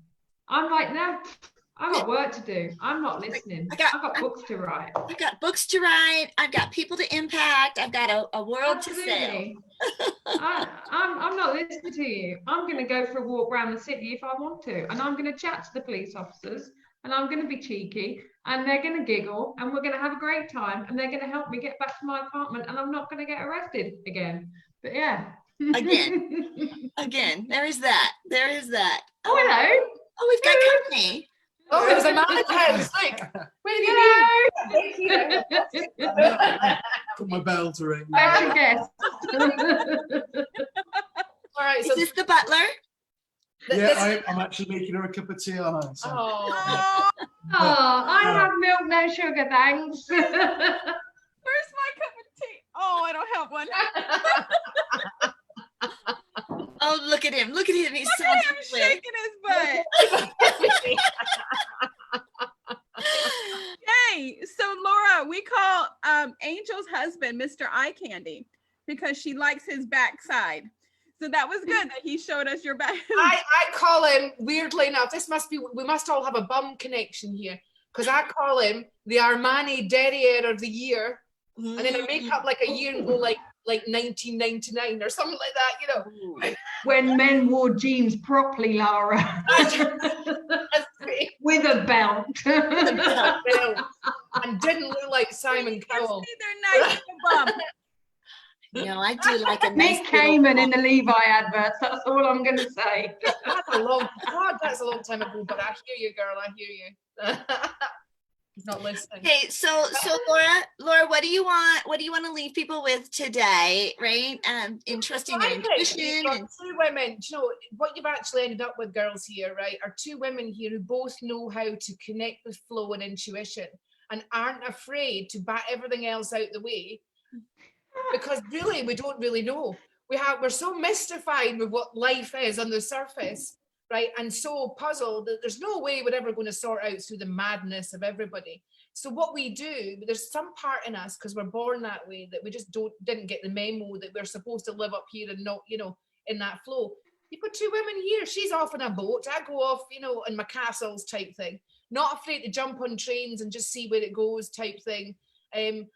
I'm like, no, I've got work to do. I'm not listening. I've got books to write. I've got books to write. I've got people to impact. I've got a world Absolutely. to sail. I'm not listening to you. I'm going to go for a walk around the city if I want to, and I'm going to chat to the police officers, and I'm going to be cheeky, and they're going to giggle, and we're going to have a great time, and they're going to help me get back to my apartment, and I'm not going to get arrested again. But yeah. Again, there is that. Oh, hello. Oh, we've got company. Oh, there's a man in the house. Like, where have you been? Got my bell to ring. Special guest. All right. So is this the butler? Yeah, I'm actually making her a cup of tea, aren't I? So. Oh, I have milk, no sugar, thanks. Where's my cup of tea? Oh, I don't have one. Oh, look at him. Look at him. He's look at him shaking his butt. Hey, so Laura, we call Angel's husband Mr. Eye Candy because she likes his backside. So that was good that he showed us your back. I call him, weirdly enough, we must all have a bum connection here, because I call him the Armani Derriere of the Year. And then I make up like a year and go like 1999 or something like that, you know. When men wore jeans properly, Lara. With a belt. And didn't look like Simon Cowell. They're nice to bum. No, I do like a nice Nick Cayman in the Levi adverts. That's all I'm going to say. That's a long time ago. But I hear you, girl. I hear you. He's not listening. Okay, so Laura, what do you want? What do you want to leave people with today? Right? In trusting their intuition. And 2 women. You know what you've actually ended up with, girls here, right? Are 2 women here who both know how to connect with flow and intuition, and aren't afraid to bat everything else out the way. Because really, we don't really know. We're so mystified with what life is on the surface, right? And so puzzled that there's no way we're ever going to sort out through the madness of everybody. So what we do, there's some part in us, because we're born that way, that we just didn't get the memo that we're supposed to live up here and not, you know, in that flow. You've got 2 women here. She's off on a boat. I go off, you know, in my castles type thing. Not afraid to jump on trains and just see where it goes type thing. And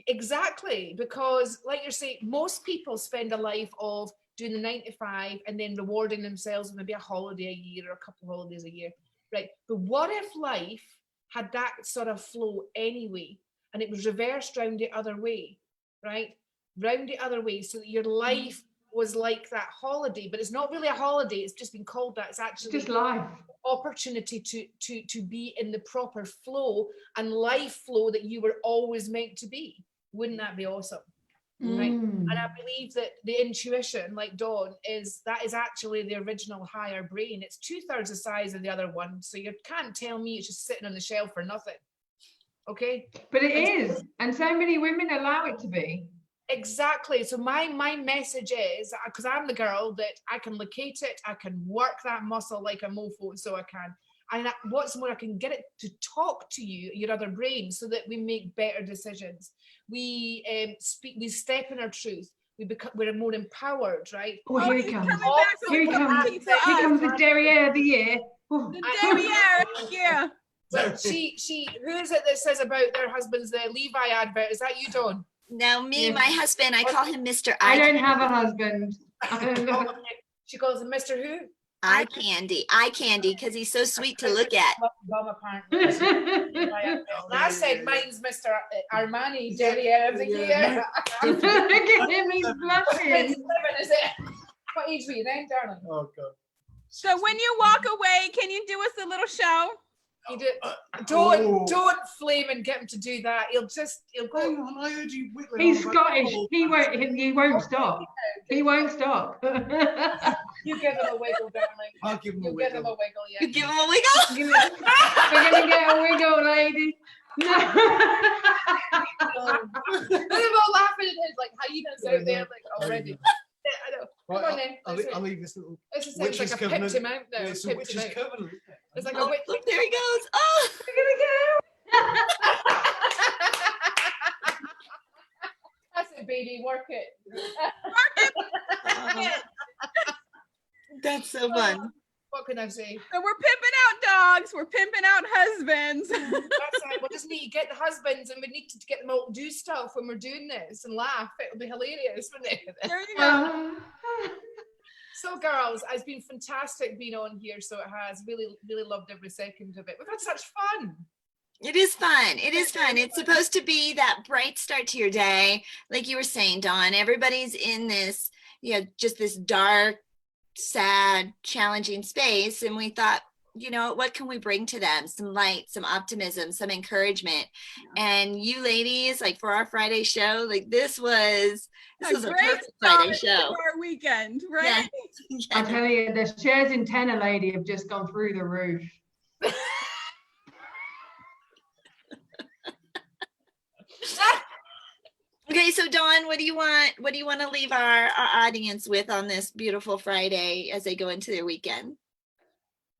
Exactly, because like you're saying, most people spend a life of doing the 9 to 5 and then rewarding themselves with maybe a holiday a year or a couple of holidays a year, right? But what if life had that sort of flow anyway, and it was reversed round the other way, right? Round the other way, so that your life was like that holiday, but it's not really a holiday, it's just been called that. It's actually just life. Opportunity to be in the proper flow and life flow that you were always meant to be. Wouldn't that be awesome? Right. And I believe that the intuition, like Dawn, is actually the original higher brain. It's 2/3 the size of the other one, so you can't tell me it's just sitting on the shelf for nothing. Okay, but it is, and so many women allow it to be. Exactly. So my message is, because I'm the girl that I can locate it, I can work that muscle like a mofo, so I can. And what's more, I can get it to talk to you, your other brain, so that we make better decisions. We we step in our truth. We're more empowered, right? Oh, here he comes. Here he comes. Here Here comes the derriere of the year. The derriere, yeah. So she, who is it that says about their husbands, the Levi advert? Is that you, Dawn? No, me, my husband, I call him Mr. I don't have a husband. She calls him Mr. Who? Eye candy, because he's so sweet to look at. I said mine's Mr. Armani, derriere of the year. Look at him, he's blushing. Is it? What age were you then, darling? Oh God. So when you walk away, can you do us a little show? You do, don't flame and get him to do that. He'll go. Hang on, I heard you whittling. He's Scottish. He won't stop. He won't stop. You give him a wiggle, darling. I'll give him a Give wiggle. him a wiggle, yeah. You give him a wiggle? We're gonna get a wiggle, lady. No. They're all laughing at him like hyenas out there, like already. Yeah, I know. Right, Come on then. I'll leave this little It's just witch's like a covenant. picked him out now. It's a picked witch's him out. covenant. It's like a Oh, witch. look, there he goes. Oh, We're gonna That's it, baby. Work it. that's so fun. What can I say? So we're pimping out dogs, we're pimping out husbands. That's right. We just need to get the husbands, and we need to get them all to do stuff when we're doing this and laugh. It'll be hilarious, wouldn't it? There you go. So, girls, it's been fantastic being on here. So it has really, really loved every second of it. We've had such fun. It is fun. It is fun. It's supposed to be that bright start to your day. Like you were saying, Dawn, everybody's in this, just this dark, sad, challenging space. And we thought, what can we bring to them? Some light, some optimism, some encouragement. And you ladies, like for our Friday show, like this was a perfect Friday show. For our weekend, right? Yeah. I tell you, the shares in tenor, lady, have just gone through the roof. Okay, so Dawn, what do you want to leave our audience with on this beautiful Friday as they go into their weekend?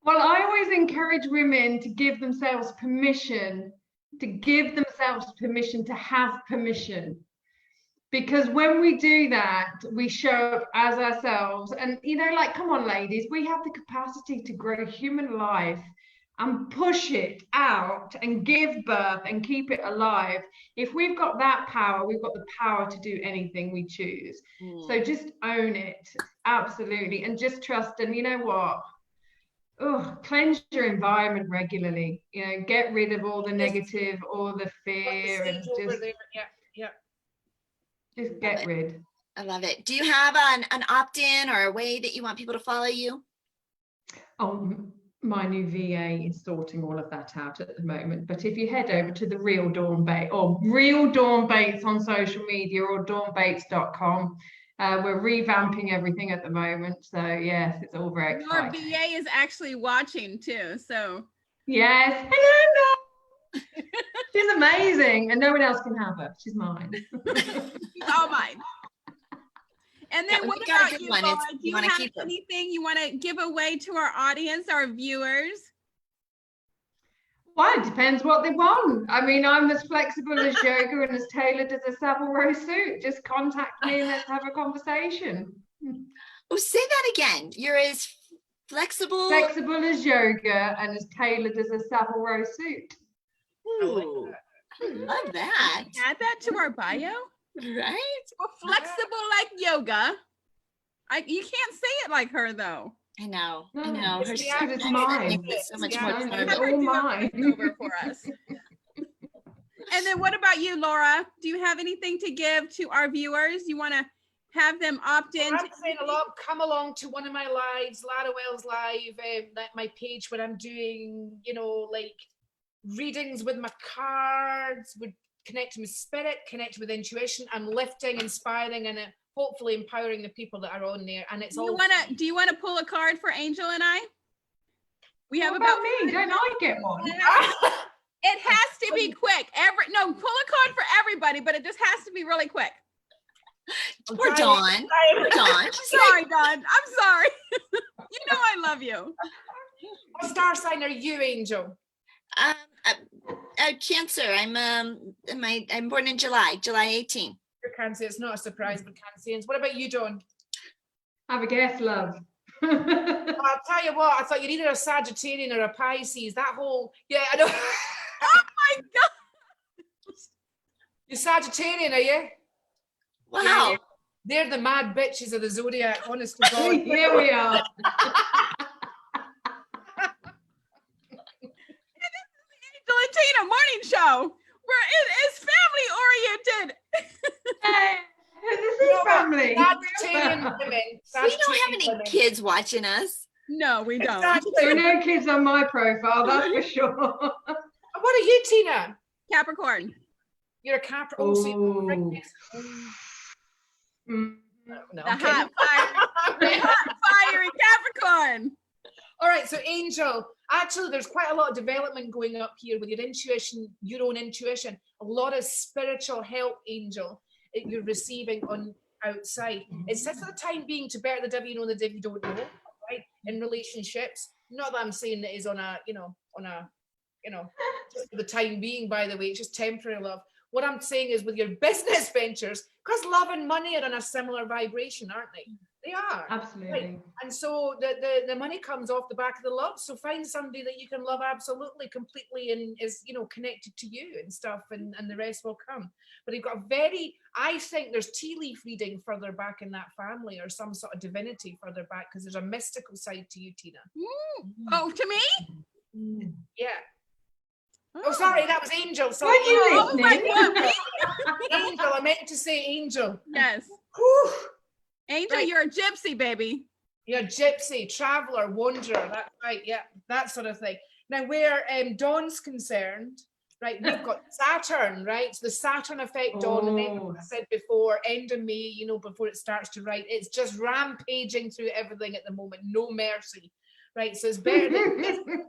Well, I always encourage women to give themselves permission to have permission. Because when we do that, we show up as ourselves. And, come on, ladies, we have the capacity to grow human life and push it out and give birth and keep it alive. If we've got that power, we've got the power to do anything we choose. So just own it, absolutely, and just trust. And you know what? Cleanse your environment regularly. Get rid of all the negative, all the fear, and just get rid. I love it. Do you have an opt-in or a way that you want people to follow you? My new VA is sorting all of that out at the moment. But if you head over to the Real Dawn Bates or Real Dawn Bates on social media or dawnbates.com, we're revamping everything at the moment. So yes, it's all very exciting. Our VA is actually watching too. So yes, hello. She's amazing, and no one else can have her. She's mine. She's all mine. And then what about you, Laura? Do you have anything you want to give away to our audience, our viewers? Well, it depends what they want. I mean, I'm as flexible as yoga and as tailored as a Savile Row suit. Just contact me and let's have a conversation. Oh, say that again. You're as flexible as yoga and as tailored as a Savile Row suit. Ooh, Love that. Add that to our bio. Right? We're flexible like yoga. You can't say it like her though. I know. No, I know. it's Her because it's mine. so much Yeah, more it's charming. Have her all do a mine. voiceover for us. And then what about you, Laura? Do you have anything to give to our viewers? You want to have them opt in? I'm saying a lot. Come along to one of my lives, Lara Wells Live, my page where I'm doing, you know, like readings with my cards, with connecting with spirit, connecting with intuition, and lifting, inspiring, and hopefully empowering the people that are on there. And it's Do you want to pull a card for Angel and I? We have What about about me? Don't I get one? It has to be quick. Pull a card for everybody, but it just has to be really quick. Poor Dawn. Poor Dawn. Sorry, Dawn. I'm sorry. You know I love you. What star sign are you, Angel? Cancer. I'm born in July 18. You're Cancer. It's not a surprise, but Cancerians. What about you, Dawn? Have a guess, love. I'll tell you what, I thought you're either a Sagittarian or a Pisces. That whole, yeah, I know. Oh my God. You're Sagittarian, are you? Wow. Yeah, they're the mad bitches of the zodiac, honest to God. Here we are. Angel and Tina morning show where it is family oriented. Hey, this is family. Sagittarian women. We don't have any kids watching us. No, we don't. Exactly. There are no kids on my profile, that's for sure. What are you, Tina? Capricorn. You're a Capricorn. Oh, so Ooh. no, The hot fiery Capricorn. All right, so Angel, actually there's quite a lot of development going up here with your intuition, your own intuition, a lot of spiritual help, Angel, that you're receiving on outside. It's just for the time being to better the devil you know, the devil you don't know, right? In relationships. Not that I'm saying that is on a, just for the time being, by the way, it's just temporary love. What I'm saying is with your business ventures, because love and money are on a similar vibration, aren't they? They are. Absolutely. Right. And so the money comes off the back of the love. So find somebody that you can love absolutely, completely, and is, connected to you and stuff, and the rest will come. But you've got I think there's tea leaf reading further back in that family, or some sort of divinity further back, because there's a mystical side to you, Tina. Oh, to me? Yeah. Oh, sorry, that was Angel. Sorry. Were you listening? Angel, I meant to say Angel. Yes. Whew. Angel, Right. you're a gypsy, baby. You're a gypsy, traveler, wanderer. That's right. Yeah, that sort of thing. Now, where Dawn's concerned, right, we've got Saturn, right? So the Saturn effect, Dawn, and then, like I said before, end of May, before it starts to write, it's just rampaging through everything at the moment. No mercy, right? So it's better than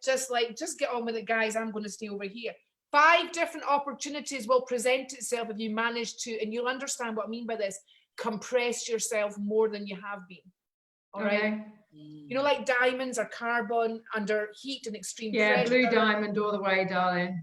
just get on with it, guys. I'm going to stay over here. 5 different opportunities will present itself if you manage to, and you'll understand what I mean by this, compress yourself more than you have been. All right. Like diamonds are carbon under heat and extreme pressure. Blue diamond all the way, darling.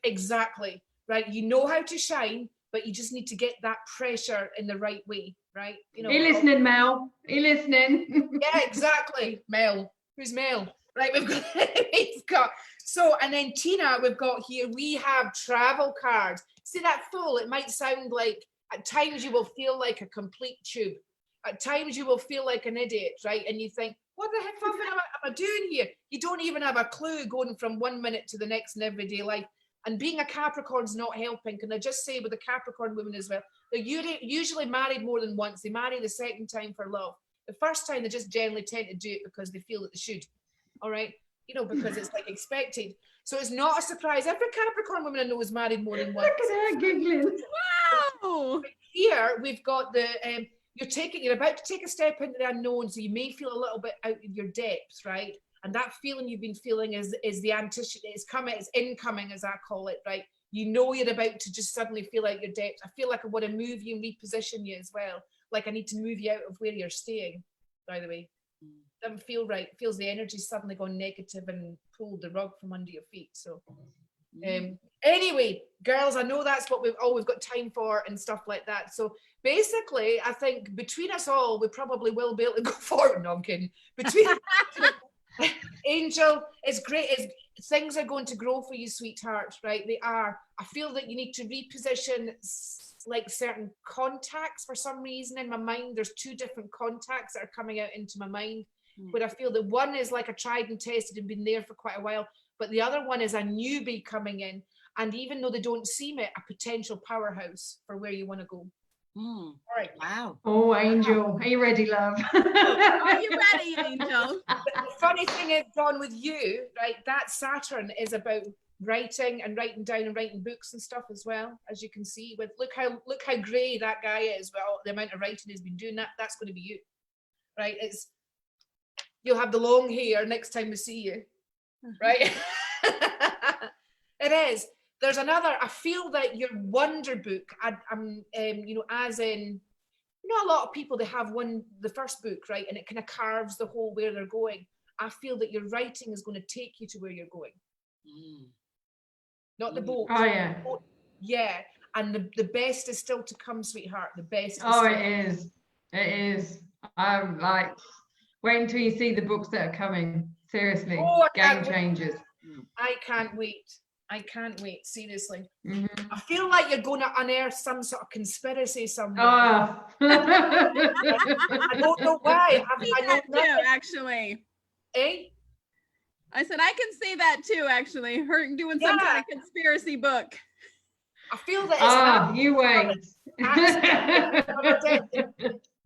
Exactly, right? You know how to shine, but you just need to get that pressure in the right way, right? Are you listening, Mel? Are you listening? Yeah, exactly. Mel. Who's Mel? Right, we've got so, and then Tina, we've got here, we have travel cards. See that full, it might sound like, at times you will feel like a complete tube. At times you will feel like an idiot, right? And you think, what the heck am I doing here? You don't even have a clue going from 1 minute to the next in everyday life. And being a Capricorn's not helping. Can I just say with the Capricorn women as well, they're usually married more than once. They marry the second time for love. The first time they just generally tend to do it because they feel that they should. All right, because it's like expected. So it's not a surprise. Every Capricorn woman I know is married more than once. Look at her giggling. Wow. Here we've got the you're about to take a step into the unknown, so you may feel a little bit out of your depths, right? And that feeling you've been feeling is the anticipation. It's coming. It's incoming, as I call it, right? You're about to just suddenly feel out your depths. I feel like I want to move you and reposition you as well. Like I need to move you out of where you're staying. By the way. Doesn't feel right. It feels the energy suddenly gone negative and pulled the rug from under your feet. So anyway, girls, I know that's what we've got time for and stuff like that. So basically, I think between us all, we probably will be able to go forward. No, I'm kidding. Angel, it's great. Things are going to grow for you, sweetheart, right? They are. I feel that you need to reposition like certain contacts for some reason in my mind. There's 2 different contacts that are coming out into my mind, where I feel that one is like a tried and tested and been there for quite a while, but the other one is a newbie coming in. And even though they don't seem it, a potential powerhouse for where you want to go. All right. Wow. Oh, Angel, are you ready, love? Are you ready, Angel? The funny thing is, Dawn, with you, right, that Saturn is about writing and writing down and writing books and stuff as well, as you can see. With look how grey that guy is. Well, the amount of writing he's been doing, that's going to be you, right? You'll have the long hair next time we see you, right? It is. There's another. I feel that your wonder book, you know, as in, you know, a lot of people, they have the first book, right, and it kind of carves the whole where they're going. I feel that your writing is going to take you to where you're going. Not the boat. Oh, yeah. Yeah. And the best is still to come, sweetheart. The best is it is. It is. I'm like, wait until you see the books that are coming. Seriously. Game changers. I can't wait. I can't wait, seriously. Mm-hmm. I feel like you're going to unearth some sort of conspiracy somewhere. Oh. I don't know why. I know too, actually. Eh? I said I can see that too, actually. Her doing some kind of conspiracy book. I feel that it's you wait.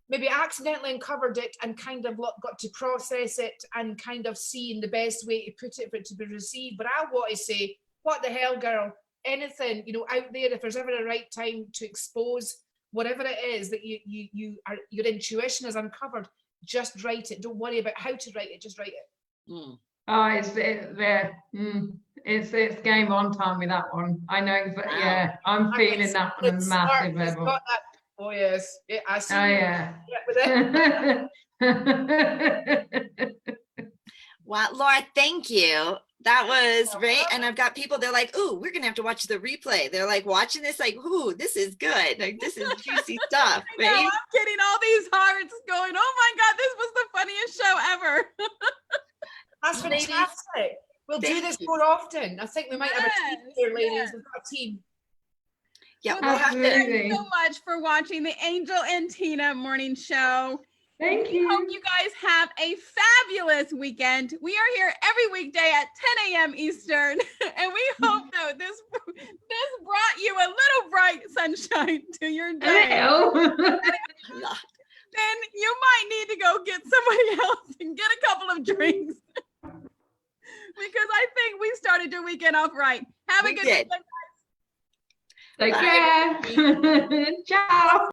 Maybe accidentally uncovered it and kind of got to process it and kind of seeing the best way to put it for it to be received. But I want to say, what the hell, girl? Anything, you know, out there, if there's ever a right time to expose whatever it is that your intuition has uncovered, just write it. Don't worry about how to write it, just write it. Oh, it's there. It's game on time with that one. I know, but yeah, I'm feeling that on a massive level. Oh yes, I see. Oh yeah. Wow, Laura, thank you. That was great. And I've got people, they're like, ooh, we're gonna have to watch the replay. They're like watching this, like, ooh, this is good. Like, this is juicy stuff. I know, I'm getting all these hearts going, oh my God, this was the funniest show ever. That's fantastic. We'll do this more often. I think we might have a team here, ladies. We've got a team. Yeah, well, thank you so much for watching the Angel and Tina morning show. Thank you. Hope you guys have a fabulous weekend. We are here every weekday at 10 a.m. Eastern, and we hope that this brought you a little bright sunshine to your day. Then you might need to go get somebody else and get a couple of drinks. Because I think we started your weekend off right. Have a good weekend, guys. Take care. Ciao.